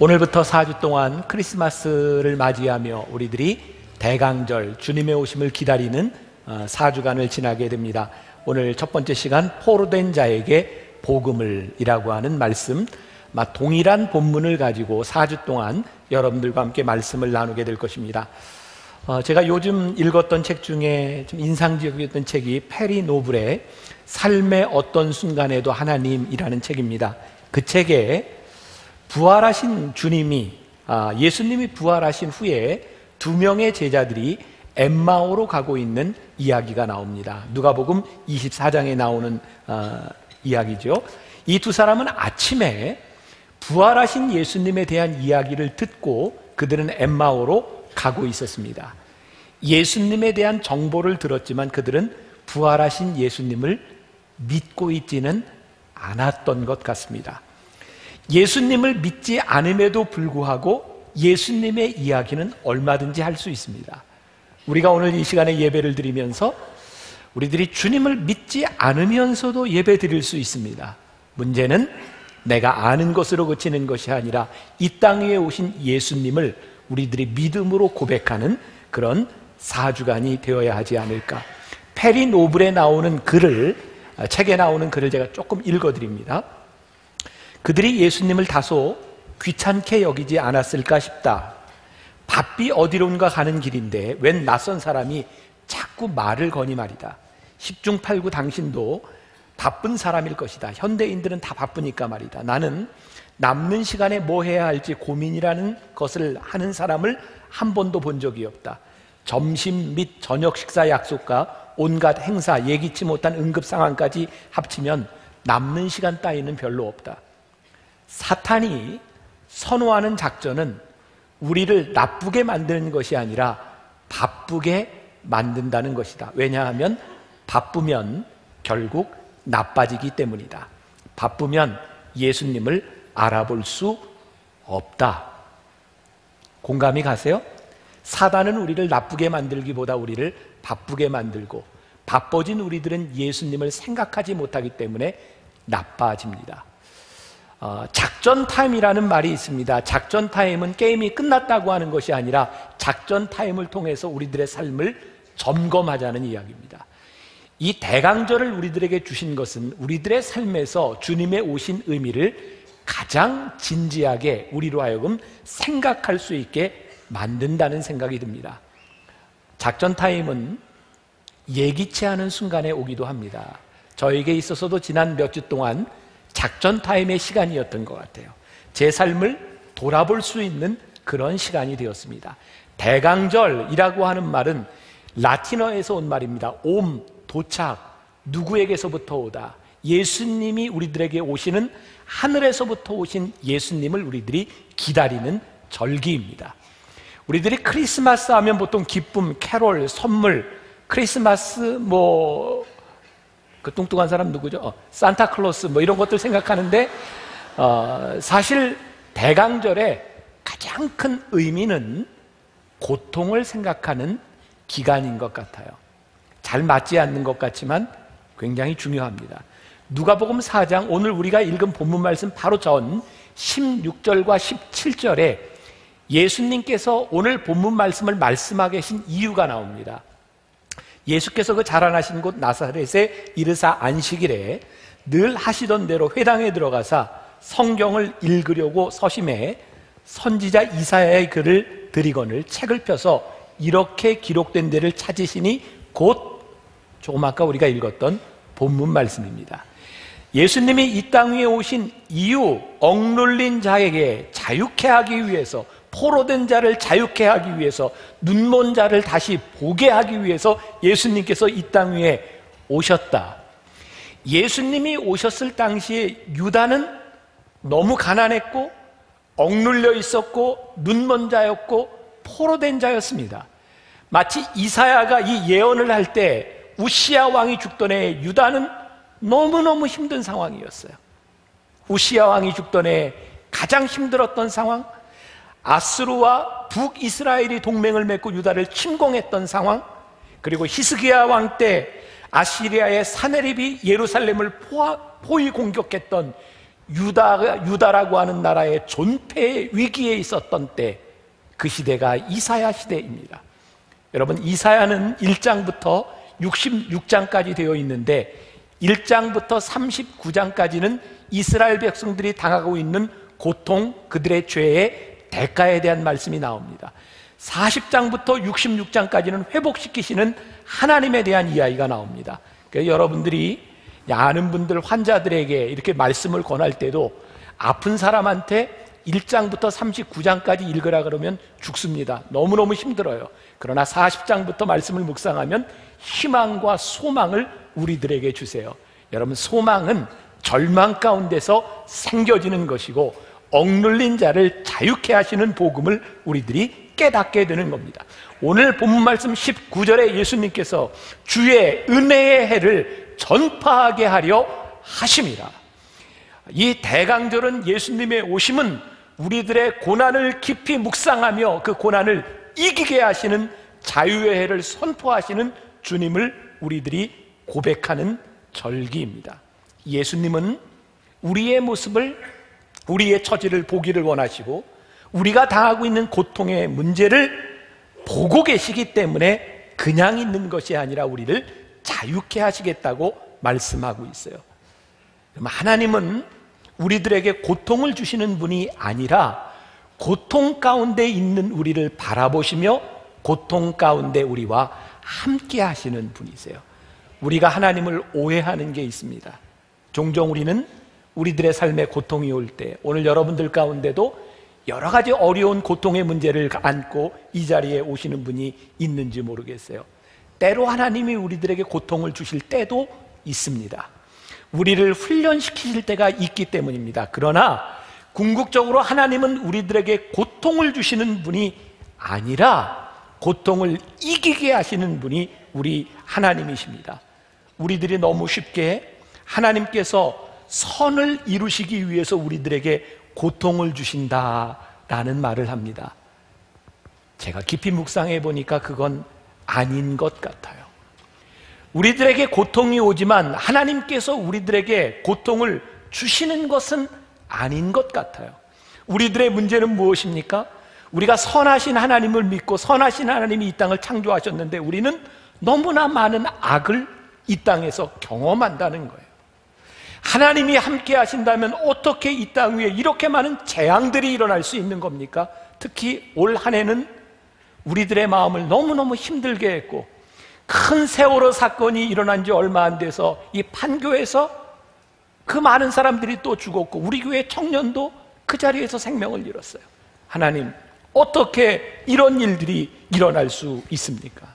오늘부터 4주 동안 크리스마스를 맞이하며 우리들이 대강절 주님의 오심을 기다리는 4주간을 지나게 됩니다. 오늘 첫 번째 시간 포로된 자에게 복음을 이라고 하는 말씀, 동일한 본문을 가지고 4주 동안 여러분들과 함께 말씀을 나누게 될 것입니다. 제가 요즘 읽었던 책 중에 좀 인상적이었던 책이 페리 노블의 삶의 어떤 순간에도 하나님이라는 책입니다. 그 책에 부활하신 주님이, 예수님이 부활하신 후에 두 명의 제자들이 엠마오로 가고 있는 이야기가 나옵니다. 누가복음 24장에 나오는 이야기죠. 이 두 사람은 아침에 부활하신 예수님에 대한 이야기를 듣고 그들은 엠마오로 가고 있었습니다. 예수님에 대한 정보를 들었지만 그들은 부활하신 예수님을 믿고 있지는 않았던 것 같습니다. 예수님을 믿지 않음에도 불구하고 예수님의 이야기는 얼마든지 할 수 있습니다. 우리가 오늘 이 시간에 예배를 드리면서 우리들이 주님을 믿지 않으면서도 예배 드릴 수 있습니다. 문제는 내가 아는 것으로 그치는 것이 아니라 이 땅 위에 오신 예수님을 우리들이 믿음으로 고백하는 그런 4주간이 되어야 하지 않을까. 페리 노블에 나오는 글을, 책에 나오는 글을 제가 조금 읽어드립니다. 그들이 예수님을 다소 귀찮게 여기지 않았을까 싶다. 바삐 어디론가 가는 길인데 웬 낯선 사람이 자꾸 말을 거니 말이다. 10중 8구 당신도 바쁜 사람일 것이다. 현대인들은 다 바쁘니까 말이다. 나는 남는 시간에 뭐 해야 할지 고민이라는 것을 하는 사람을 한 번도 본 적이 없다. 점심 및 저녁 식사 약속과 온갖 행사, 예기치 못한 응급 상황까지 합치면 남는 시간 따위는 별로 없다. 사탄이 선호하는 작전은 우리를 나쁘게 만드는 것이 아니라 바쁘게 만든다는 것이다. 왜냐하면 바쁘면 결국 나빠지기 때문이다. 바쁘면 예수님을 알아볼 수 없다. 공감이 가세요? 사단은 우리를 나쁘게 만들기보다 우리를 바쁘게 만들고, 바빠진 우리들은 예수님을 생각하지 못하기 때문에 나빠집니다. 작전 타임이라는 말이 있습니다. 작전 타임은 게임이 끝났다고 하는 것이 아니라 작전 타임을 통해서 우리들의 삶을 점검하자는 이야기입니다. 이 대강절을 우리들에게 주신 것은 우리들의 삶에서 주님의 오신 의미를 가장 진지하게 우리로 하여금 생각할 수 있게 만든다는 생각이 듭니다. 작전 타임은 예기치 않은 순간에 오기도 합니다. 저에게 있어서도 지난 몇 주 동안 작전 타임의 시간이었던 것 같아요. 제 삶을 돌아볼 수 있는 그런 시간이 되었습니다. 대강절이라고 하는 말은 라틴어에서 온 말입니다. 옴, 도착, 누구에게서부터 오다. 예수님이 우리들에게 오시는, 하늘에서부터 오신 예수님을 우리들이 기다리는 절기입니다. 우리들이 크리스마스 하면 보통 기쁨, 캐롤, 선물, 크리스마스 그 뚱뚱한 사람 누구죠? 산타클로스 이런 것들 생각하는데 사실 대강절의 가장 큰 의미는 고통을 생각하는 기간인 것 같아요. 잘 맞지 않는 것 같지만 굉장히 중요합니다. 누가복음 4장, 오늘 우리가 읽은 본문 말씀 바로 전 16절과 17절에 예수님께서 오늘 본문 말씀을 말씀하게 하신 이유가 나옵니다. 예수께서 그 자라나신 곳 나사렛에 이르사 안식일에 늘 하시던 대로 회당에 들어가사 성경을 읽으려고 서심해 선지자 이사야의 글을 들이거늘 책을 펴서 이렇게 기록된 데를 찾으시니 곧 조금 아까 우리가 읽었던 본문 말씀입니다. 예수님이 이 땅 위에 오신 이유, 억눌린 자에게 자유케 하기 위해서, 포로된 자를 자유케 하기 위해서, 눈먼 자를 다시 보게 하기 위해서 예수님께서 이 땅 위에 오셨다. 예수님이 오셨을 당시에 유다는 너무 가난했고 억눌려 있었고 눈먼 자였고 포로된 자였습니다. 마치 이사야가 이 예언을 할 때 우시야 왕이 죽던 해에 유다는 너무너무 힘든 상황이었어요. 우시야 왕이 죽던 해에 가장 힘들었던 상황, 아스루와 북이스라엘이 동맹을 맺고 유다를 침공했던 상황, 그리고 히스기야 왕 때 아시리아의 사네립이 예루살렘을 포위 공격했던 유다라고 하는 나라의 존폐의 위기에 있었던 때, 그 시대가 이사야 시대입니다. 여러분, 이사야는 1장부터 66장까지 되어 있는데 1장부터 39장까지는 이스라엘 백성들이 당하고 있는 고통, 그들의 죄의 대가에 대한 말씀이 나옵니다. 40장부터 66장까지는 회복시키시는 하나님에 대한 이야기가 나옵니다. 그러니까 여러분들이 아는 분들, 환자들에게 이렇게 말씀을 권할 때도 아픈 사람한테 1장부터 39장까지 읽으라 그러면 죽습니다. 너무너무 힘들어요. 그러나 40장부터 말씀을 묵상하면 희망과 소망을 우리들에게 주세요. 여러분, 소망은 절망 가운데서 생겨지는 것이고 억눌린 자를 자유케 하시는 복음을 우리들이 깨닫게 되는 겁니다. 오늘 본문 말씀 19절에 예수님께서 주의 은혜의 해를 전파하게 하려 하심이라. 이 대강절은, 예수님의 오심은 우리들의 고난을 깊이 묵상하며 그 고난을 이기게 하시는 자유의 해를 선포하시는 주님을 우리들이 고백하는 절기입니다. 예수님은 우리의 모습을, 우리의 처지를 보기를 원하시고 우리가 당하고 있는 고통의 문제를 보고 계시기 때문에 그냥 있는 것이 아니라 우리를 자유케 하시겠다고 말씀하고 있어요. 하나님은 우리들에게 고통을 주시는 분이 아니라 고통 가운데 있는 우리를 바라보시며 고통 가운데 우리와 함께 하시는 분이세요. 우리가 하나님을 오해하는 게 있습니다. 종종 우리는 우리들의 삶에 고통이 올 때, 오늘 여러분들 가운데도 여러 가지 어려운 고통의 문제를 안고 이 자리에 오시는 분이 있는지 모르겠어요. 때로 하나님이 우리들에게 고통을 주실 때도 있습니다. 우리를 훈련시키실 때가 있기 때문입니다. 그러나 궁극적으로 하나님은 우리들에게 고통을 주시는 분이 아니라 고통을 이기게 하시는 분이 우리 하나님이십니다. 우리들이 너무 쉽게 하나님께서 선을 이루시기 위해서 우리들에게 고통을 주신다라는 말을 합니다. 제가 깊이 묵상해 보니까 그건 아닌 것 같아요. 우리들에게 고통이 오지만 하나님께서 우리들에게 고통을 주시는 것은 아닌 것 같아요. 우리들의 문제는 무엇입니까? 우리가 선하신 하나님을 믿고 선하신 하나님이 이 땅을 창조하셨는데 우리는 너무나 많은 악을 이 땅에서 경험한다는 거예요. 하나님이 함께 하신다면 어떻게 이 땅 위에 이렇게 많은 재앙들이 일어날 수 있는 겁니까? 특히 올 한 해는 우리들의 마음을 너무너무 힘들게 했고, 큰 세월호 사건이 일어난 지 얼마 안 돼서 이 판교에서 그 많은 사람들이 또 죽었고 우리 교회 청년도 그 자리에서 생명을 잃었어요. 하나님, 어떻게 이런 일들이 일어날 수 있습니까?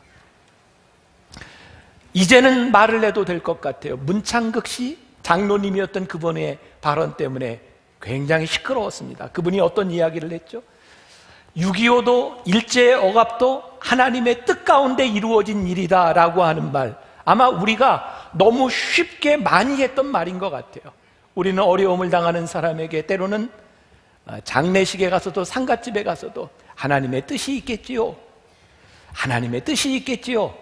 이제는 말을 해도 될 것 같아요. 문창극 씨 장로님이었던 그분의 발언 때문에 굉장히 시끄러웠습니다. 그분이 어떤 이야기를 했죠? 6.25도 일제의 억압도 하나님의 뜻 가운데 이루어진 일이다 라고 하는 말, 아마 우리가 너무 쉽게 많이 했던 말인 것 같아요. 우리는 어려움을 당하는 사람에게 때로는 장례식에 가서도 상갓집에 가서도 하나님의 뜻이 있겠지요, 하나님의 뜻이 있겠지요.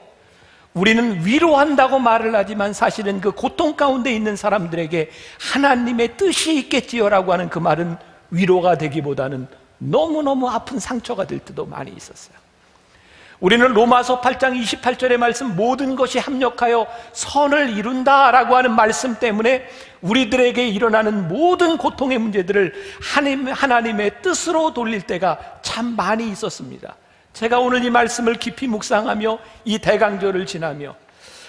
우리는 위로한다고 말을 하지만 사실은 그 고통 가운데 있는 사람들에게 하나님의 뜻이 있겠지요 라고 하는 그 말은 위로가 되기보다는 너무너무 아픈 상처가 될 때도 많이 있었어요. 우리는 로마서 8장 28절의 말씀, 모든 것이 합력하여 선을 이룬다라고 하는 말씀 때문에 우리들에게 일어나는 모든 고통의 문제들을 하나님의 뜻으로 돌릴 때가 참 많이 있었습니다. 제가 오늘 이 말씀을 깊이 묵상하며 이 대강절을 지나며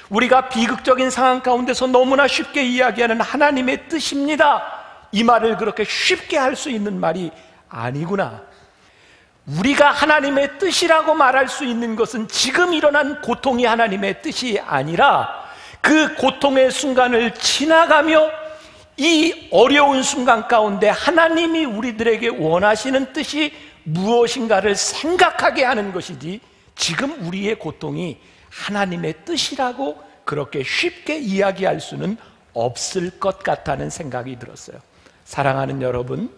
우리가 비극적인 상황 가운데서 너무나 쉽게 이야기하는 하나님의 뜻입니다, 이 말을 그렇게 쉽게 할 수 있는 말이 아니구나. 우리가 하나님의 뜻이라고 말할 수 있는 것은 지금 일어난 고통이 하나님의 뜻이 아니라 그 고통의 순간을 지나가며 이 어려운 순간 가운데 하나님이 우리들에게 원하시는 뜻이 무엇인가를 생각하게 하는 것이지, 지금 우리의 고통이 하나님의 뜻이라고 그렇게 쉽게 이야기할 수는 없을 것 같다는 생각이 들었어요. 사랑하는 여러분,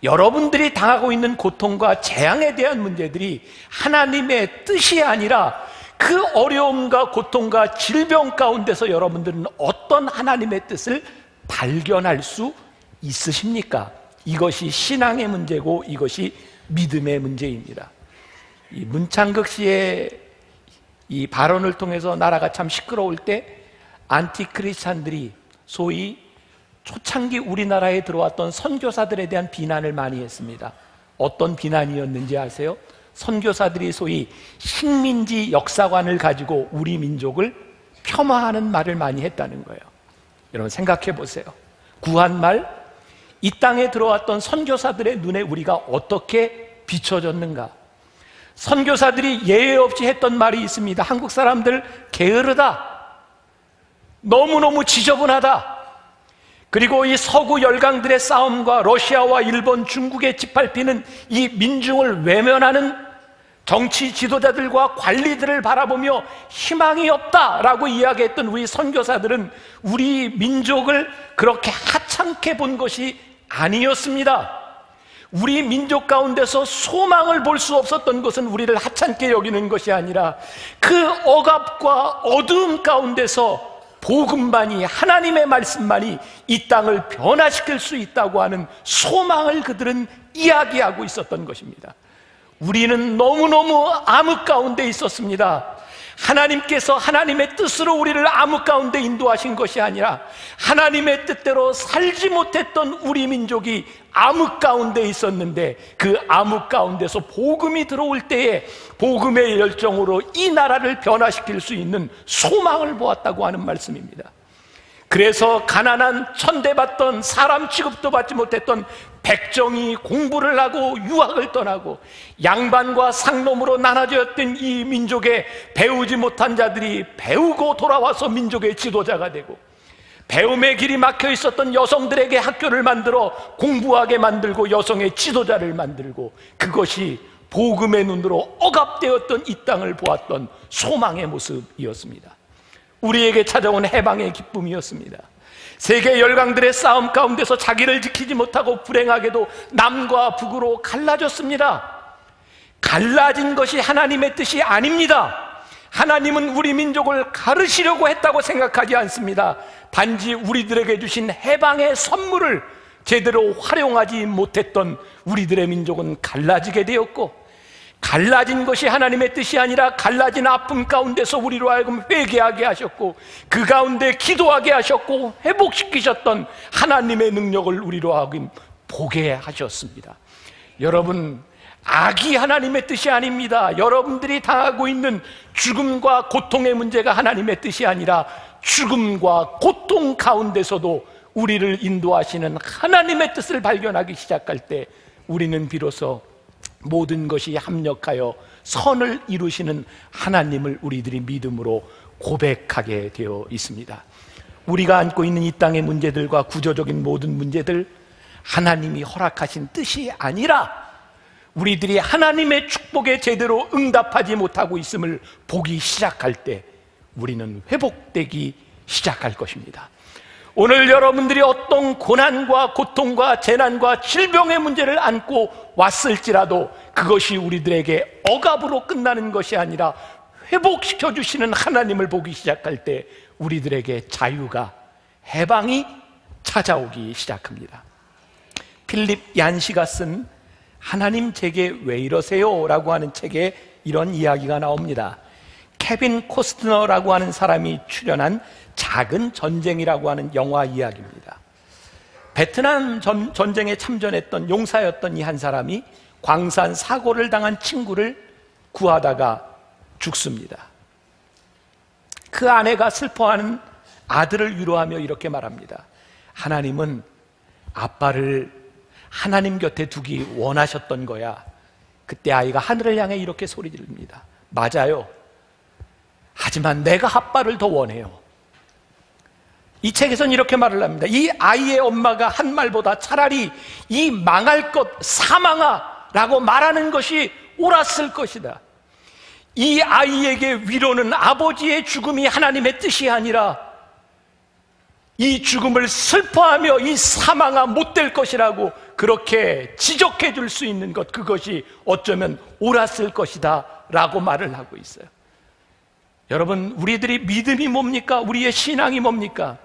여러분들이 당하고 있는 고통과 재앙에 대한 문제들이 하나님의 뜻이 아니라 그 어려움과 고통과 질병 가운데서 여러분들은 어떤 하나님의 뜻을 발견할 수 있으십니까? 이것이 신앙의 문제고 이것이 믿음의 문제입니다. 이 문창극 씨의 이 발언을 통해서 나라가 참 시끄러울 때 안티크리스찬들이 소위 초창기 우리나라에 들어왔던 선교사들에 대한 비난을 많이 했습니다. 어떤 비난이었는지 아세요? 선교사들이 소위 식민지 역사관을 가지고 우리 민족을 폄하하는 말을 많이 했다는 거예요. 여러분 생각해 보세요. 구한말, 이 땅에 들어왔던 선교사들의 눈에 우리가 어떻게 비춰졌는가? 선교사들이 예외 없이 했던 말이 있습니다. 한국 사람들 게으르다, 너무너무 지저분하다, 그리고 이 서구 열강들의 싸움과 러시아와 일본, 중국의 짓밟히는 이 민중을 외면하는 정치 지도자들과 관리들을 바라보며 희망이 없다라고 이야기했던 우리 선교사들은 우리 민족을 그렇게 하찮게 본 것이 아니었습니다. 우리 민족 가운데서 소망을 볼 수 없었던 것은 우리를 하찮게 여기는 것이 아니라 그 억압과 어두움 가운데서 복음만이, 하나님의 말씀만이 이 땅을 변화시킬 수 있다고 하는 소망을 그들은 이야기하고 있었던 것입니다. 우리는 너무너무 암흑 가운데 있었습니다. 하나님께서 하나님의 뜻으로 우리를 암흑 가운데 인도하신 것이 아니라 하나님의 뜻대로 살지 못했던 우리 민족이 암흑 가운데 있었는데, 그 암흑 가운데서 복음이 들어올 때에 복음의 열정으로 이 나라를 변화시킬 수 있는 소망을 보았다고 하는 말씀입니다. 그래서 가난한, 천대받던, 사람 취급도 받지 못했던 백정이 공부를 하고 유학을 떠나고 양반과 상놈으로 나눠졌던 이 민족에 배우지 못한 자들이 배우고 돌아와서 민족의 지도자가 되고, 배움의 길이 막혀 있었던 여성들에게 학교를 만들어 공부하게 만들고 여성의 지도자를 만들고, 그것이 복음의 눈으로 억압되었던 이 땅을 보았던 소망의 모습이었습니다. 우리에게 찾아온 해방의 기쁨이었습니다. 세계 열강들의 싸움 가운데서 자기를 지키지 못하고 불행하게도 남과 북으로 갈라졌습니다. 갈라진 것이 하나님의 뜻이 아닙니다. 하나님은 우리 민족을 가르치려고 했다고 생각하지 않습니다. 단지 우리들에게 주신 해방의 선물을 제대로 활용하지 못했던 우리들의 민족은 갈라지게 되었고, 갈라진 것이 하나님의 뜻이 아니라 갈라진 아픔 가운데서 우리로 하여금 회개하게 하셨고, 그 가운데 기도하게 하셨고 회복시키셨던 하나님의 능력을 우리로 하여금 보게 하셨습니다. 여러분, 악이 하나님의 뜻이 아닙니다. 여러분들이 당하고 있는 죽음과 고통의 문제가 하나님의 뜻이 아니라 죽음과 고통 가운데서도 우리를 인도하시는 하나님의 뜻을 발견하기 시작할 때 우리는 비로소 모든 것이 합력하여 선을 이루시는 하나님을 우리들이 믿음으로 고백하게 되어 있습니다. 우리가 안고 있는 이 땅의 문제들과 구조적인 모든 문제들, 하나님이 허락하신 뜻이 아니라 우리들이 하나님의 축복에 제대로 응답하지 못하고 있음을 보기 시작할 때 우리는 회복되기 시작할 것입니다. 오늘 여러분들이 어떤 고난과 고통과 재난과 질병의 문제를 안고 왔을지라도 그것이 우리들에게 억압으로 끝나는 것이 아니라 회복시켜 주시는 하나님을 보기 시작할 때 우리들에게 자유가, 해방이 찾아오기 시작합니다. 필립 얀시가 쓴 하나님 제게 왜 이러세요? 라고 하는 책에 이런 이야기가 나옵니다. 케빈 코스트너라고 하는 사람이 출연한 작은 전쟁이라고 하는 영화 이야기입니다. 베트남 전쟁에 참전했던 용사였던 이 한 사람이 광산 사고를 당한 친구를 구하다가 죽습니다. 그 아내가 슬퍼하는 아들을 위로하며 이렇게 말합니다. 하나님은 아빠를 하나님 곁에 두기 원하셨던 거야. 그때 아이가 하늘을 향해 이렇게 소리 지릅니다. 맞아요. 하지만 내가 아빠를 더 원해요. 이 책에서는 이렇게 말을 합니다. 이 아이의 엄마가 한 말보다 차라리 이 망할 것 사망아 라고 말하는 것이 옳았을 것이다. 이 아이에게 위로는 아버지의 죽음이 하나님의 뜻이 아니라 이 죽음을 슬퍼하며 이 사망아 못될 것이라고 그렇게 지적해 줄 수 있는 것, 그것이 어쩌면 옳았을 것이다 라고 말을 하고 있어요. 여러분, 우리들이 믿음이 뭡니까? 우리의 신앙이 뭡니까?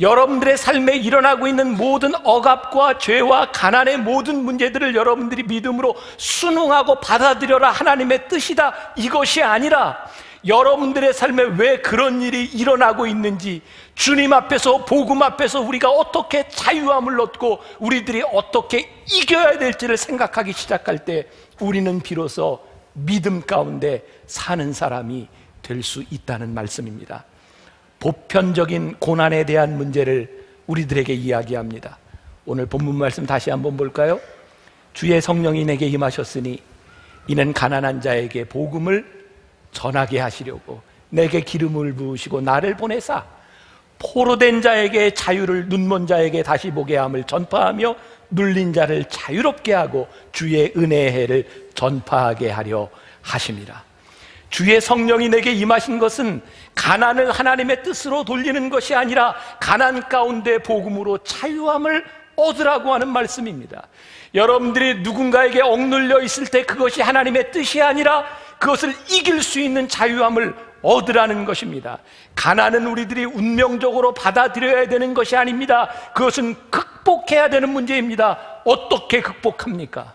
여러분들의 삶에 일어나고 있는 모든 억압과 죄와 가난의 모든 문제들을 여러분들이 믿음으로 순응하고 받아들여라, 하나님의 뜻이다, 이것이 아니라 여러분들의 삶에 왜 그런 일이 일어나고 있는지, 주님 앞에서, 복음 앞에서 우리가 어떻게 자유함을 얻고 우리들이 어떻게 이겨야 될지를 생각하기 시작할 때 우리는 비로소 믿음 가운데 사는 사람이 될 수 있다는 말씀입니다. 보편적인 고난에 대한 문제를 우리들에게 이야기합니다. 오늘 본문 말씀 다시 한번 볼까요? 주의 성령이 내게 임하셨으니 이는 가난한 자에게 복음을 전하게 하시려고 내게 기름을 부으시고 나를 보내사 포로된 자에게 자유를, 눈먼 자에게 다시 보게 함을 전파하며 눌린 자를 자유롭게 하고 주의 은혜의 해를 전파하게 하려 하심이라. 주의 성령이 내게 임하신 것은 가난을 하나님의 뜻으로 돌리는 것이 아니라 가난 가운데 복음으로 자유함을 얻으라고 하는 말씀입니다. 여러분들이 누군가에게 억눌려 있을 때 그것이 하나님의 뜻이 아니라 그것을 이길 수 있는 자유함을 얻으라는 것입니다. 가난은 우리들이 운명적으로 받아들여야 되는 것이 아닙니다. 그것은 극복해야 되는 문제입니다. 어떻게 극복합니까?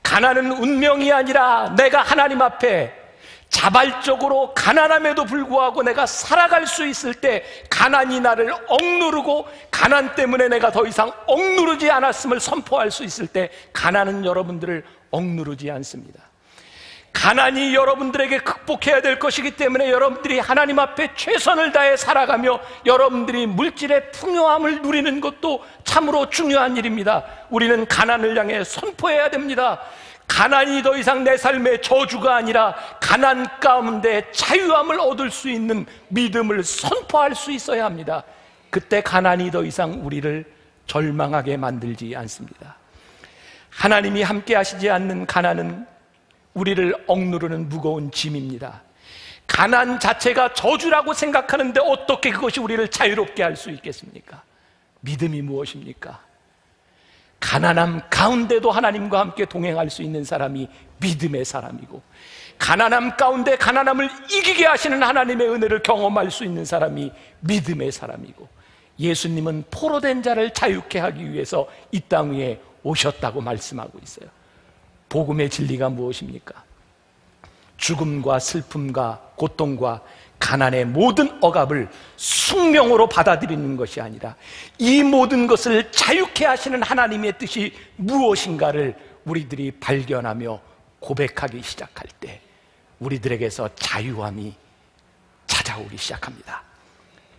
가난은 운명이 아니라 내가 하나님 앞에 자발적으로 가난함에도 불구하고 내가 살아갈 수 있을 때, 가난이 나를 억누르고 가난 때문에 내가 더 이상 억누르지 않았음을 선포할 수 있을 때, 가난은 여러분들을 억누르지 않습니다. 가난이 여러분들에게 극복해야 될 것이기 때문에 여러분들이 하나님 앞에 최선을 다해 살아가며 여러분들이 물질의 풍요함을 누리는 것도 참으로 중요한 일입니다. 우리는 가난을 향해 선포해야 됩니다. 가난이 더 이상 내 삶의 저주가 아니라 가난 가운데 자유함을 얻을 수 있는 믿음을 선포할 수 있어야 합니다. 그때 가난이 더 이상 우리를 절망하게 만들지 않습니다. 하나님이 함께 하시지 않는 가난은 우리를 억누르는 무거운 짐입니다. 가난 자체가 저주라고 생각하는데 어떻게 그것이 우리를 자유롭게 할 수 있겠습니까? 믿음이 무엇입니까? 가난함 가운데도 하나님과 함께 동행할 수 있는 사람이 믿음의 사람이고, 가난함 가운데 가난함을 이기게 하시는 하나님의 은혜를 경험할 수 있는 사람이 믿음의 사람이고, 예수님은 포로된 자를 자유케 하기 위해서 이 땅 위에 오셨다고 말씀하고 있어요. 복음의 진리가 무엇입니까? 죽음과 슬픔과 고통과 가난의 모든 억압을 숙명으로 받아들이는 것이 아니라 이 모든 것을 자유케 하시는 하나님의 뜻이 무엇인가를 우리들이 발견하며 고백하기 시작할 때 우리들에게서 자유함이 찾아오기 시작합니다.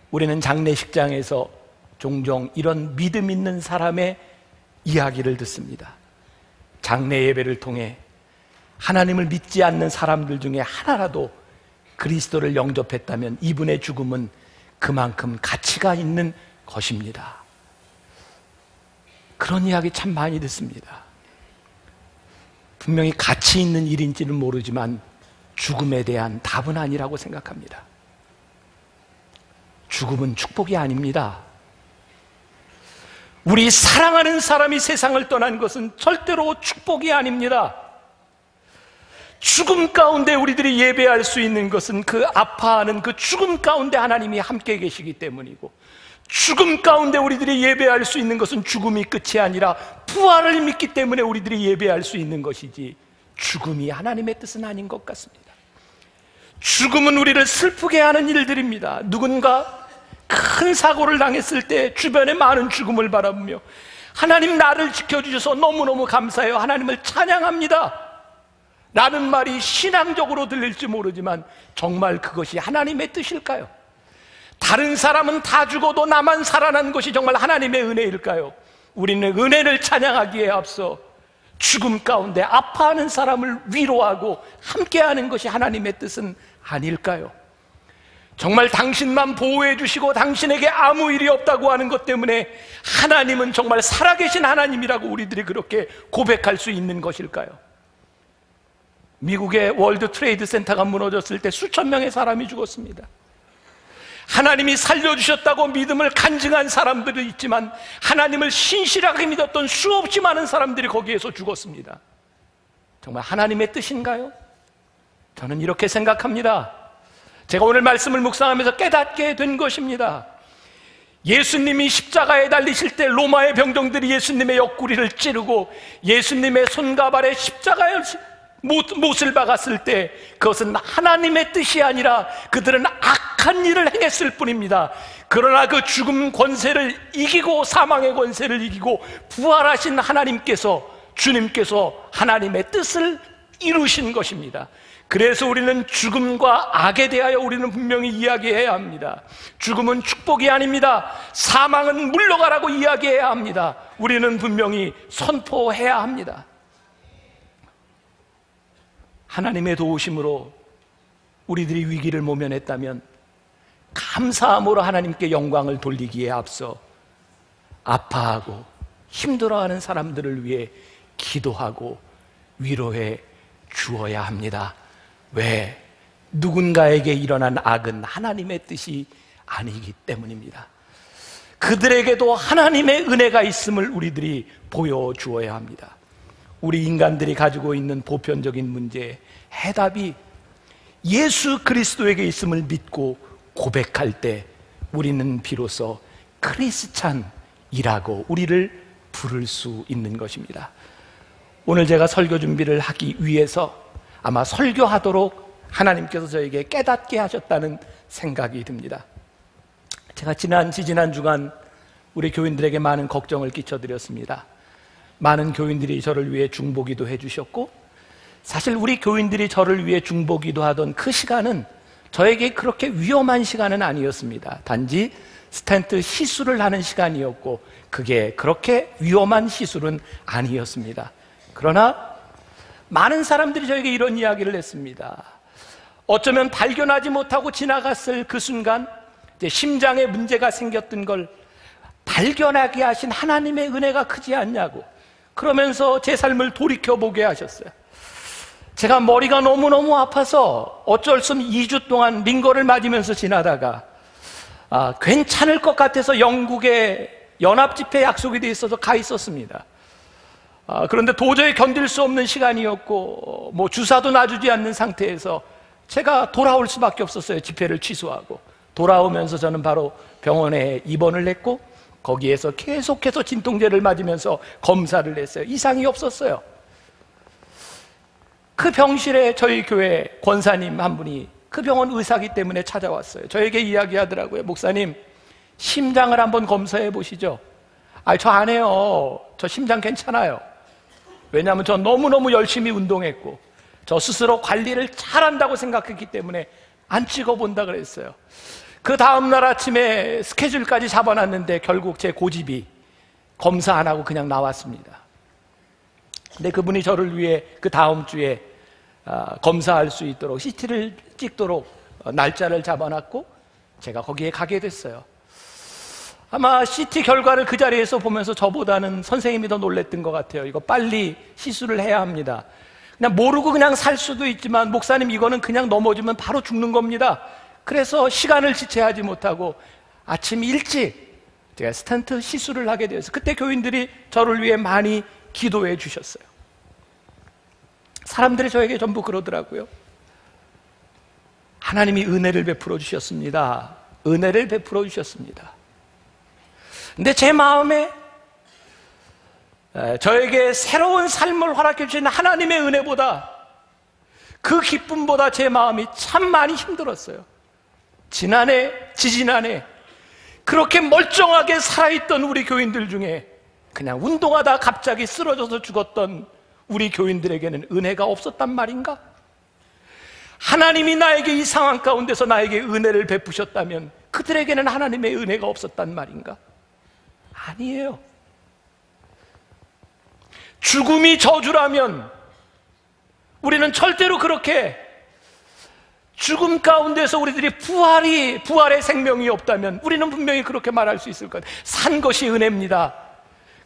우리는 장례식장에서 종종 이런 믿음 있는 사람의 이야기를 듣습니다. 장례 예배를 통해 하나님을 믿지 않는 사람들 중에 하나라도 그리스도를 영접했다면 이분의 죽음은 그만큼 가치가 있는 것입니다. 그런 이야기 참 많이 듣습니다. 분명히 가치 있는 일인지는 모르지만 죽음에 대한 답은 아니라고 생각합니다. 죽음은 축복이 아닙니다. 우리 사랑하는 사람이 세상을 떠난 것은 절대로 축복이 아닙니다. 죽음 가운데 우리들이 예배할 수 있는 것은 그 아파하는 그 죽음 가운데 하나님이 함께 계시기 때문이고, 죽음 가운데 우리들이 예배할 수 있는 것은 죽음이 끝이 아니라 부활을 믿기 때문에 우리들이 예배할 수 있는 것이지, 죽음이 하나님의 뜻은 아닌 것 같습니다. 죽음은 우리를 슬프게 하는 일들입니다. 누군가 큰 사고를 당했을 때 주변에 많은 죽음을 바라보며 하나님 나를 지켜주셔서 너무너무 감사해요, 하나님을 찬양합니다 라는 말이 신앙적으로 들릴지 모르지만 정말 그것이 하나님의 뜻일까요? 다른 사람은 다 죽어도 나만 살아난 것이 정말 하나님의 은혜일까요? 우리는 은혜를 찬양하기에 앞서 죽음 가운데 아파하는 사람을 위로하고 함께하는 것이 하나님의 뜻은 아닐까요? 정말 당신만 보호해 주시고 당신에게 아무 일이 없다고 하는 것 때문에 하나님은 정말 살아계신 하나님이라고 우리들이 그렇게 고백할 수 있는 것일까요? 미국의 월드 트레이드 센터가 무너졌을 때 수천 명의 사람이 죽었습니다. 하나님이 살려주셨다고 믿음을 간증한 사람들도 있지만 하나님을 신실하게 믿었던 수없이 많은 사람들이 거기에서 죽었습니다. 정말 하나님의 뜻인가요? 저는 이렇게 생각합니다. 제가 오늘 말씀을 묵상하면서 깨닫게 된 것입니다. 예수님이 십자가에 달리실 때 로마의 병정들이 예수님의 옆구리를 찌르고 예수님의 손과 발에 십자가의 못을 박았을 때 그것은 하나님의 뜻이 아니라 그들은 악한 일을 행했을 뿐입니다. 그러나 그 죽음 권세를 이기고 사망의 권세를 이기고 부활하신 하나님께서, 주님께서 하나님의 뜻을 이루신 것입니다. 그래서 우리는 죽음과 악에 대하여 우리는 분명히 이야기해야 합니다. 죽음은 축복이 아닙니다. 사망은 물러가라고 이야기해야 합니다. 우리는 분명히 선포해야 합니다. 하나님의 도우심으로 우리들이 위기를 모면했다면 감사함으로 하나님께 영광을 돌리기에 앞서 아파하고 힘들어하는 사람들을 위해 기도하고 위로해 주어야 합니다. 왜? 누군가에게 일어난 악은 하나님의 뜻이 아니기 때문입니다. 그들에게도 하나님의 은혜가 있음을 우리들이 보여주어야 합니다. 우리 인간들이 가지고 있는 보편적인 문제의 해답이 예수 그리스도에게 있음을 믿고 고백할 때 우리는 비로소 크리스찬이라고 우리를 부를 수 있는 것입니다. 오늘 제가 설교 준비를 하기 위해서 아마 설교하도록 하나님께서 저에게 깨닫게 하셨다는 생각이 듭니다. 제가 지난 주간 우리 교인들에게 많은 걱정을 끼쳐드렸습니다. 많은 교인들이 저를 위해 중보기도 해주셨고, 사실 우리 교인들이 저를 위해 중보기도 하던 그 시간은 저에게 그렇게 위험한 시간은 아니었습니다. 단지 스텐트 시술을 하는 시간이었고 그게 그렇게 위험한 시술은 아니었습니다. 그러나 많은 사람들이 저에게 이런 이야기를 했습니다. 어쩌면 발견하지 못하고 지나갔을 그 순간 이제 심장에 문제가 생겼던 걸 발견하게 하신 하나님의 은혜가 크지 않냐고, 그러면서 제 삶을 돌이켜보게 하셨어요. 제가 머리가 너무너무 아파서 어쩔 수 없이 2주 동안 링거를 맞으면서 지나다가 괜찮을 것 같아서 영국에 연합집회 약속이 돼 있어서 가 있었습니다. 그런데 도저히 견딜 수 없는 시간이었고 뭐 주사도 놔주지 않는 상태에서 제가 돌아올 수밖에 없었어요. 집회를 취소하고 돌아오면서 저는 바로 병원에 입원을 했고 거기에서 계속해서 진통제를 맞으면서 검사를 했어요. 이상이 없었어요. 그 병실에 저희 교회 권사님 한 분이 그 병원 의사기 때문에 찾아왔어요. 저에게 이야기하더라고요. 목사님, 심장을 한번 검사해 보시죠. 저 안 해요. 저 심장 괜찮아요. 왜냐하면 저 너무너무 열심히 운동했고 저 스스로 관리를 잘한다고 생각했기 때문에 안 찍어본다 그랬어요. 그 다음날 아침에 스케줄까지 잡아놨는데 결국 제 고집이 검사 안 하고 그냥 나왔습니다. 근데 그분이 저를 위해 그 다음 주에 검사할 수 있도록 CT를 찍도록 날짜를 잡아놨고 제가 거기에 가게 됐어요. 아마 CT 결과를 그 자리에서 보면서 저보다는 선생님이 더 놀랬던 것 같아요. 이거 빨리 시술을 해야 합니다. 그냥 모르고 그냥 살 수도 있지만 목사님 이거는 그냥 넘어지면 바로 죽는 겁니다. 그래서 시간을 지체하지 못하고 아침 일찍 제가 스텐트 시술을 하게 되어서 그때 교인들이 저를 위해 많이 기도해 주셨어요. 사람들이 저에게 전부 그러더라고요. 하나님이 은혜를 베풀어 주셨습니다. 은혜를 베풀어 주셨습니다. 근데 제 마음에 저에게 새로운 삶을 허락해 주신 하나님의 은혜보다 그 기쁨보다 제 마음이 참 많이 힘들었어요. 지지난해 그렇게 멀쩡하게 살아있던 우리 교인들 중에 그냥 운동하다 갑자기 쓰러져서 죽었던 우리 교인들에게는 은혜가 없었단 말인가? 하나님이 나에게 이 상황 가운데서 나에게 은혜를 베푸셨다면 그들에게는 하나님의 은혜가 없었단 말인가? 아니에요. 죽음이 저주라면 우리는 절대로 그렇게 죽음 가운데서 우리들이 부활의 생명이 없다면 우리는 분명히 그렇게 말할 수 있을 것 같아요. 산 것이 은혜입니다.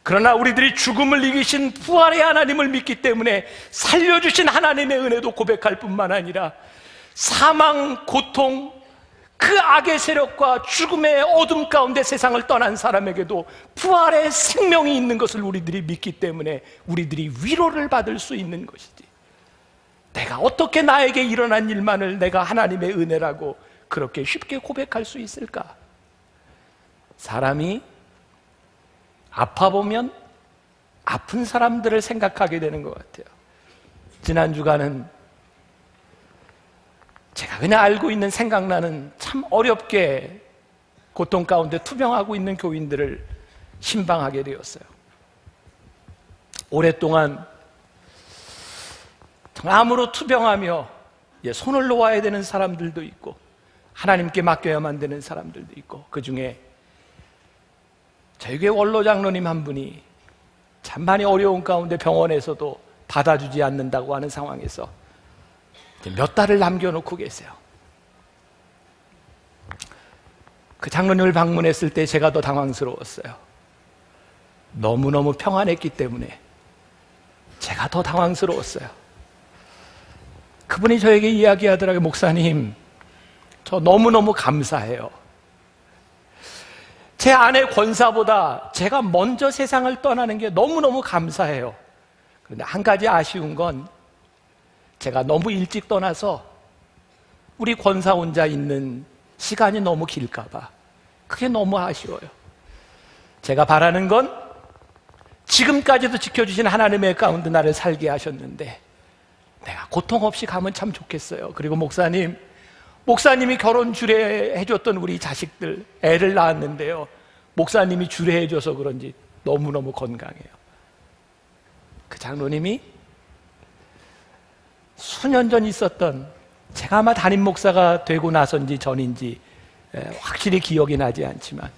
그러나 우리들이 죽음을 이기신 부활의 하나님을 믿기 때문에 살려주신 하나님의 은혜도 고백할 뿐만 아니라 사망, 고통, 그 악의 세력과 죽음의 어둠 가운데 세상을 떠난 사람에게도 부활의 생명이 있는 것을 우리들이 믿기 때문에 우리들이 위로를 받을 수 있는 것이지, 내가 어떻게 나에게 일어난 일만을 내가 하나님의 은혜라고 그렇게 쉽게 고백할 수 있을까? 사람이 아파보면 아픈 사람들을 생각하게 되는 것 같아요. 지난 주간은 제가 그냥 알고 있는 생각나는 참 어렵게 고통 가운데 투병하고 있는 교인들을 신방하게 되었어요. 오랫동안 암으로 투병하며 손을 놓아야 되는 사람들도 있고 하나님께 맡겨야만 되는 사람들도 있고, 그 중에 저희 교회 원로 장로님 한 분이 참 많이 어려운 가운데 병원에서도 받아주지 않는다고 하는 상황에서 몇 달을 남겨놓고 계세요. 그 장로님을 방문했을 때 제가 더 당황스러웠어요. 너무너무 평안했기 때문에 제가 더 당황스러웠어요. 그분이 저에게 이야기하더라고요. 목사님, 저 너무너무 감사해요. 제 아내 권사보다 제가 먼저 세상을 떠나는 게 너무너무 감사해요. 그런데 한 가지 아쉬운 건 제가 너무 일찍 떠나서 우리 권사 혼자 있는 시간이 너무 길까봐 그게 너무 아쉬워요. 제가 바라는 건 지금까지도 지켜주신 하나님의 가운데 나를 살게 하셨는데 내가 고통 없이 가면 참 좋겠어요. 그리고 목사님이 결혼 주례해줬던 우리 자식들 애를 낳았는데요, 목사님이 주례해줘서 그런지 너무너무 건강해요. 그 장로님이 수년 전 있었던, 제가 아마 담임 목사가 되고 나선지 전인지 확실히 기억이 나지 않지만,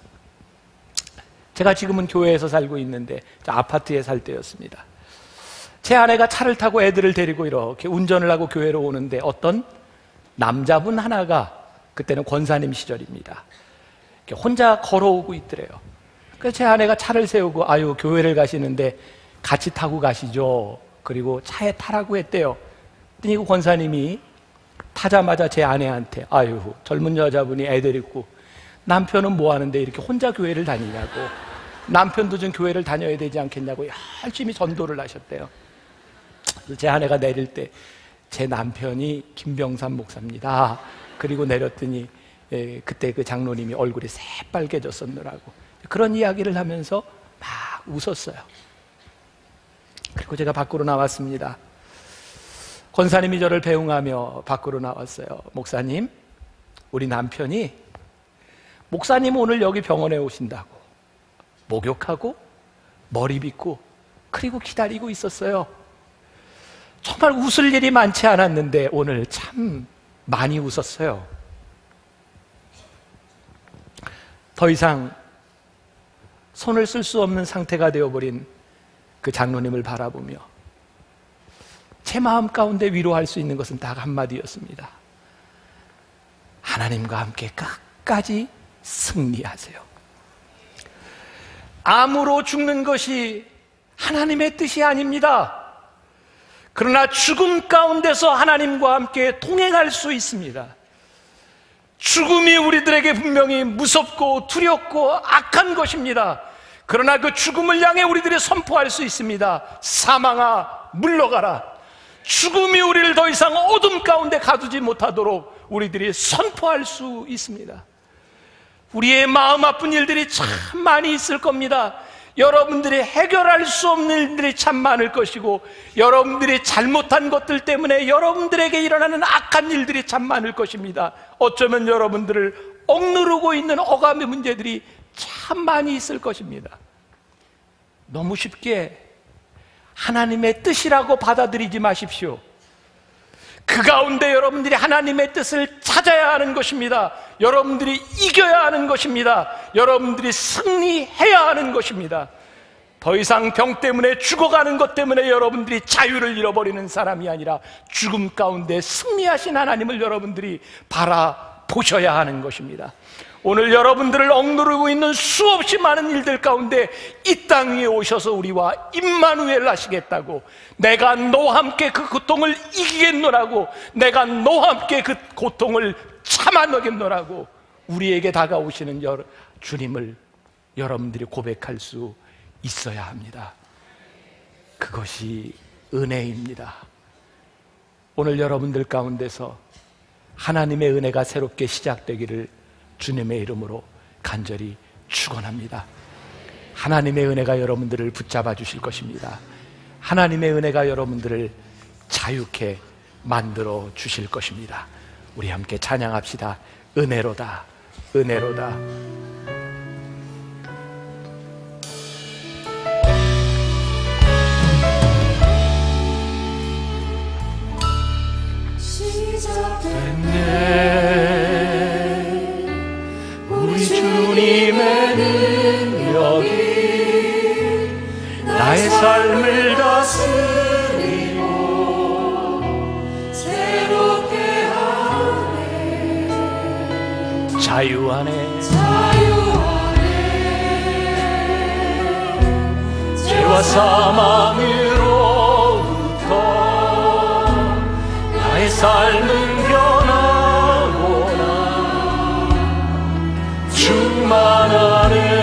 제가 지금은 교회에서 살고 있는데 아파트에 살 때였습니다. 제 아내가 차를 타고 애들을 데리고 이렇게 운전을 하고 교회로 오는데 어떤 남자분 하나가, 그때는 권사님 시절입니다, 혼자 걸어오고 있더래요. 그래서 제 아내가 차를 세우고 아유 교회를 가시는데 같이 타고 가시죠. 그리고 차에 타라고 했대요. 그랬더니 그 권사님이 타자마자 제 아내한테 아유 젊은 여자분이 애들 있고 남편은 뭐 하는데 이렇게 혼자 교회를 다니냐고, 남편도 좀 교회를 다녀야 되지 않겠냐고 열심히 전도를 하셨대요. 그래서 제 아내가 내릴 때 제 남편이 김병삼 목사입니다. 그리고 내렸더니 그때 그 장로님이 얼굴이 새빨개졌었느라고 그런 이야기를 하면서 막 웃었어요. 그리고 제가 밖으로 나왔습니다. 권사님이 저를 배웅하며 밖으로 나왔어요. 목사님, 우리 남편이 목사님 오늘 여기 병원에 오신다고 목욕하고 머리 빗고 그리고 기다리고 있었어요. 정말 웃을 일이 많지 않았는데 오늘 참 많이 웃었어요. 더 이상 손을 쓸 수 없는 상태가 되어버린 그 장로님을 바라보며 제 마음 가운데 위로할 수 있는 것은 딱 한마디였습니다. 하나님과 함께 끝까지 승리하세요. 암으로 죽는 것이 하나님의 뜻이 아닙니다. 그러나 죽음 가운데서 하나님과 함께 동행할 수 있습니다. 죽음이 우리들에게 분명히 무섭고 두렵고 악한 것입니다. 그러나 그 죽음을 향해 우리들이 선포할 수 있습니다. 사망아 물러가라. 죽음이 우리를 더 이상 어둠 가운데 가두지 못하도록 우리들이 선포할 수 있습니다. 우리의 마음 아픈 일들이 참 많이 있을 겁니다. 여러분들이 해결할 수 없는 일들이 참 많을 것이고, 여러분들이 잘못한 것들 때문에 여러분들에게 일어나는 악한 일들이 참 많을 것입니다. 어쩌면 여러분들을 억누르고 있는 억압의 문제들이 참 많이 있을 것입니다. 너무 쉽게 하나님의 뜻이라고 받아들이지 마십시오. 그 가운데 여러분들이 하나님의 뜻을 찾아야 하는 것입니다. 여러분들이 이겨야 하는 것입니다. 여러분들이 승리해야 하는 것입니다. 더 이상 병 때문에 죽어가는 것 때문에 여러분들이 자유를 잃어버리는 사람이 아니라 죽음 가운데 승리하신 하나님을 여러분들이 바라보셔야 하는 것입니다. 오늘 여러분들을 억누르고 있는 수없이 많은 일들 가운데 이 땅 위에 오셔서 우리와 임마누엘 하시겠다고, 내가 너와 함께 그 고통을 이기겠노라고, 내가 너와 함께 그 고통을 참아내겠노라고 우리에게 다가오시는 주님을 여러분들이 고백할 수 있어야 합니다. 그것이 은혜입니다. 오늘 여러분들 가운데서 하나님의 은혜가 새롭게 시작되기를 주님의 이름으로 간절히 축원합니다. 하나님의 은혜가 여러분들을 붙잡아 주실 것입니다. 하나님의 은혜가 여러분들을 자유케 만들어 주실 것입니다. 우리 함께 찬양합시다. 은혜로다, 은혜로다. 시작됐네 우리 주님의 능력이 나의 삶을 다스리고 새롭게 하네. 자유 안에 죄와 사망으로부터 나의 삶은 변하구나. 충만하네.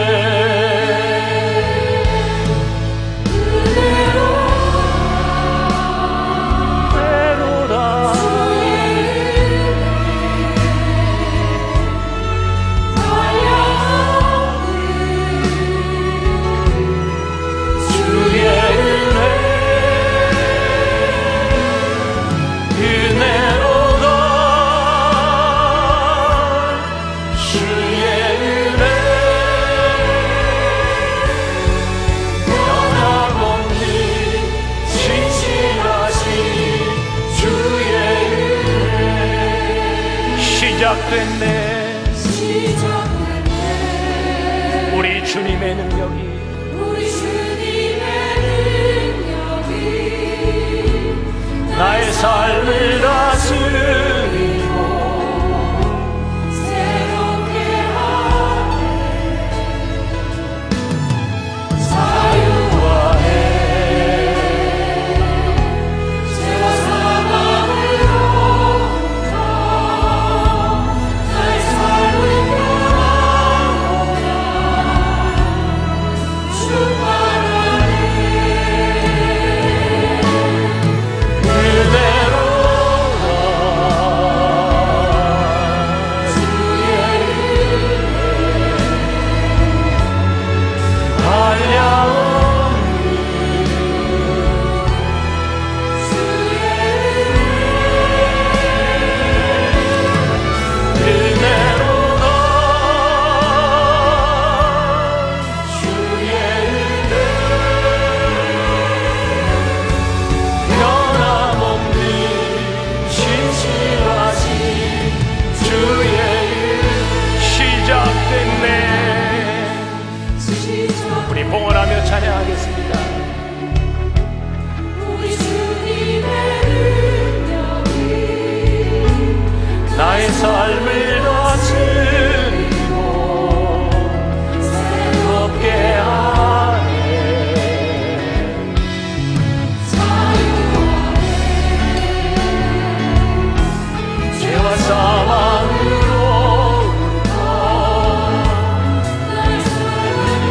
시작됐네. 우리 주님의 능력이 나의 삶을 다스리고 새롭게 하네. 자유하네. 죄와 사망으로부터 나의 삶을 변화하구나. 충만하네. 우리 봉헌하며 찬양하겠습니다. 우리 주님의 능력이 나의 삶을 다스리고 새롭게 하네. 자유하네. 죄와 사망으로부터 나의 삶을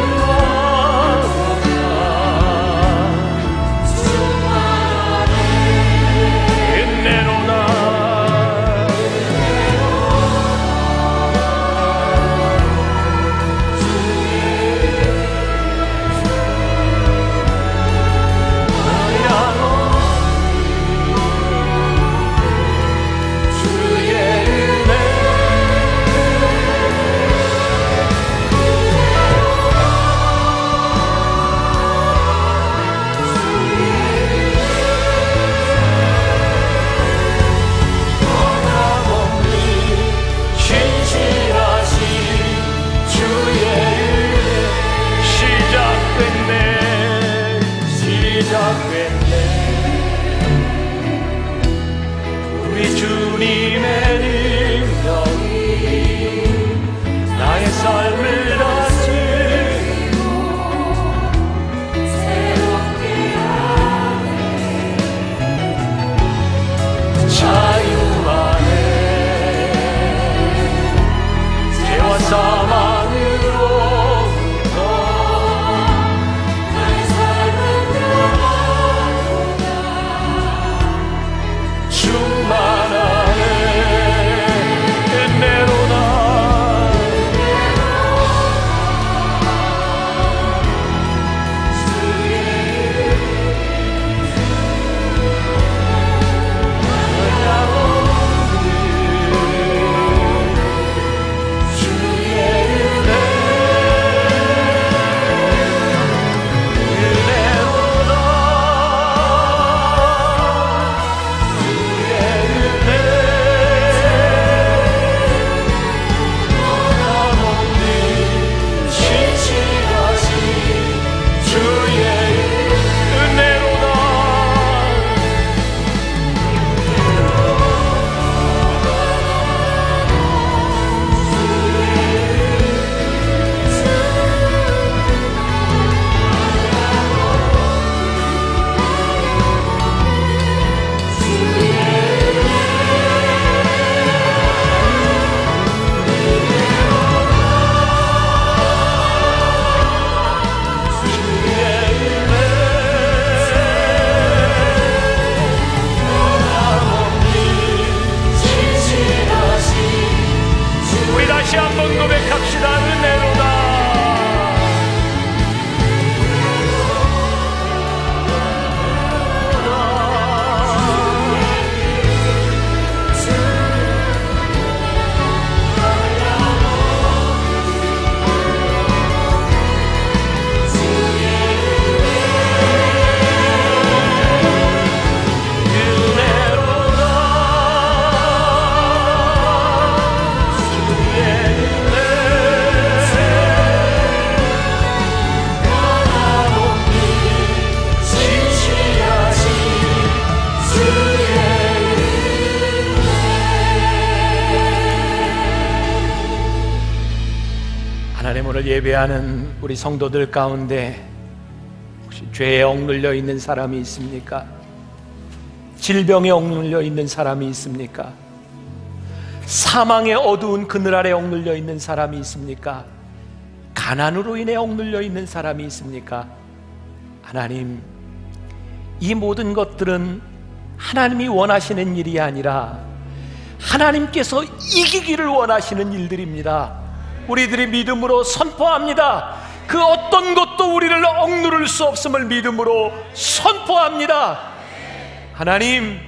오늘 예배하는 우리 성도들 가운데 혹시 죄에 억눌려 있는 사람이 있습니까? 질병에 억눌려 있는 사람이 있습니까? 사망의 어두운 그늘 아래 억눌려 있는 사람이 있습니까? 가난으로 인해 억눌려 있는 사람이 있습니까? 하나님, 이 모든 것들은 하나님이 원하시는 일이 아니라 하나님께서 이기기를 원하시는 일들입니다. 우리들이 믿음으로 선포합니다. 그 어떤 것도 우리를 억누를 수 없음을 믿음으로 선포합니다. 하나님,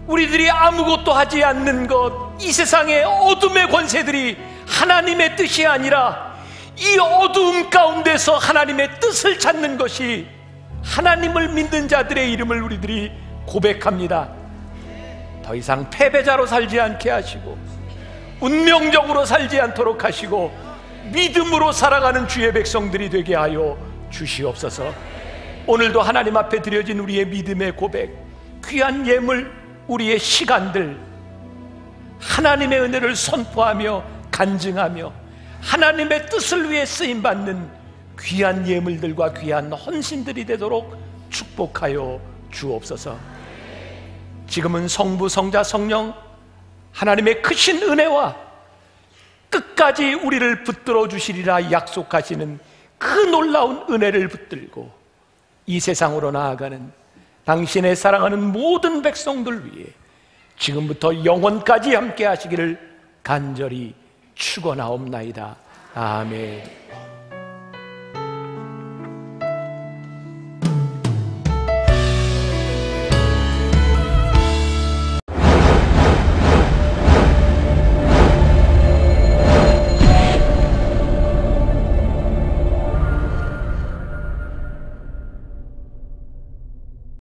우리들이 아무것도 하지 않는 것, 이 세상의 어둠의 권세들이 하나님의 뜻이 아니라 이 어두움 가운데서 하나님의 뜻을 찾는 것이 하나님을 믿는 자들의 이름을 우리들이 고백합니다. 더 이상 패배자로 살지 않게 하시고 운명적으로 살지 않도록 하시고 믿음으로 살아가는 주의 백성들이 되게 하여 주시옵소서. 오늘도 하나님 앞에 드려진 우리의 믿음의 고백, 귀한 예물, 우리의 시간들, 하나님의 은혜를 선포하며 간증하며 하나님의 뜻을 위해 쓰임받는 귀한 예물들과 귀한 헌신들이 되도록 축복하여 주옵소서. 지금은 성부, 성자, 성령 하나님의 크신 은혜와 끝까지 우리를 붙들어 주시리라 약속하시는 그 놀라운 은혜를 붙들고 이 세상으로 나아가는 당신의 사랑하는 모든 백성들 위해 지금부터 영원까지 함께 하시기를 간절히 축원하옵나이다. 아멘.